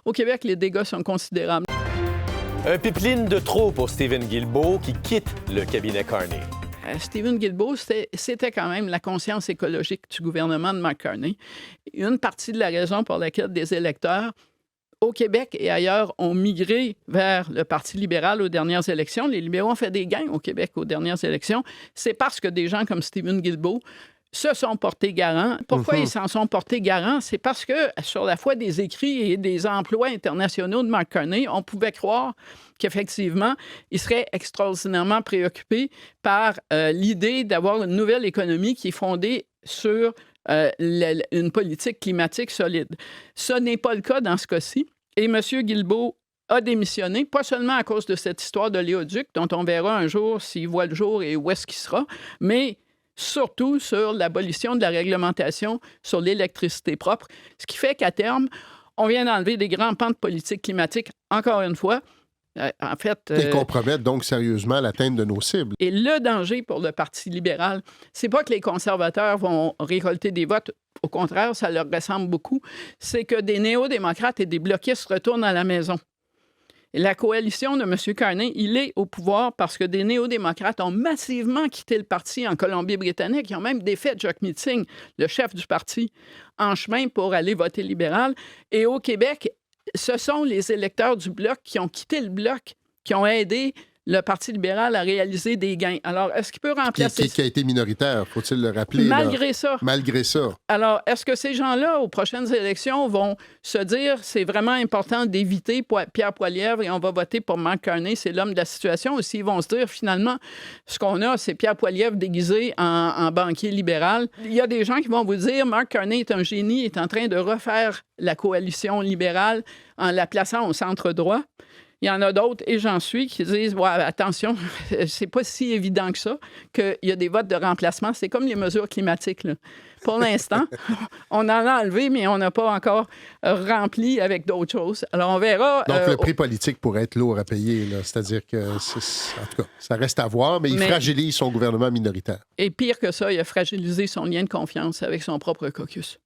Au Québec, les dégâts sont considérables. Un pipeline de trop pour Stephen Guilbeault qui quitte le cabinet Carney. Stephen Guilbeault, c'était quand même la conscience écologique du gouvernement de Mark Carney. Une partie de la raison pour laquelle des électeurs au Québec et ailleurs ont migré vers le Parti libéral aux dernières élections. Les libéraux ont fait des gains au Québec aux dernières élections. C'est parce que des gens comme Stephen Guilbeault se sont portés garants. Pourquoi ils s'en sont portés garants? C'est parce que, sur la foi des écrits et des emplois internationaux de Mark Carney, on pouvait croire qu'effectivement, il serait extraordinairement préoccupé par l'idée d'avoir une nouvelle économie qui est fondée sur une politique climatique solide. Ce n'est pas le cas dans ce cas-ci. Et M. Guilbeault a démissionné, pas seulement à cause de cette histoire de l'éoduc, dont on verra un jour s'il voit le jour et où est-ce qu'il sera, mais surtout sur l'abolition de la réglementation sur l'électricité propre, ce qui fait qu'à terme, on vient d'enlever des grands pans de politique climatique, encore une fois. En fait, ils compromettent donc sérieusement l'atteinte de nos cibles. Et le danger pour le Parti libéral, c'est pas que les conservateurs vont récolter des votes. Au contraire, ça leur ressemble beaucoup. C'est que des néo-démocrates et des bloquistes retournent à la maison. Et la coalition de M. Carney, il est au pouvoir parce que des néo-démocrates ont massivement quitté le parti en Colombie-Britannique. Ils ont même défait Jack Meeting, le chef du parti, en chemin pour aller voter libéral. Et au Québec, ce sont les électeurs du Bloc qui ont quitté le Bloc, qui ont aidé le Parti libéral a réalisé des gains. Alors, est-ce qu'il peut remplacer... Qui a été minoritaire, faut-il le rappeler. Malgré là. ça. Malgré ça. Alors, est-ce que ces gens-là, aux prochaines élections, vont se dire c'est vraiment important d'éviter Pierre Poilievre et on va voter pour Mark Carney, c'est l'homme de la situation, ou s'ils vont se dire finalement, ce qu'on a, c'est Pierre Poilievre déguisé en banquier libéral. Il y a des gens qui vont vous dire Mark Carney est un génie, est en train de refaire la coalition libérale en la plaçant au centre droit. Il y en a d'autres, et j'en suis, qui disent ouais, attention, c'est pas si évident que ça, qu'il y a des votes de remplacement. C'est comme les mesures climatiques, là. Pour l'instant, on en a enlevé, mais on n'a pas encore rempli avec d'autres choses. Alors, on verra. Donc, le prix politique pourrait être lourd à payer, là. C'est-à-dire que, en tout cas, ça reste à voir, mais il fragilise son gouvernement minoritaire. Et pire que ça, il a fragilisé son lien de confiance avec son propre caucus.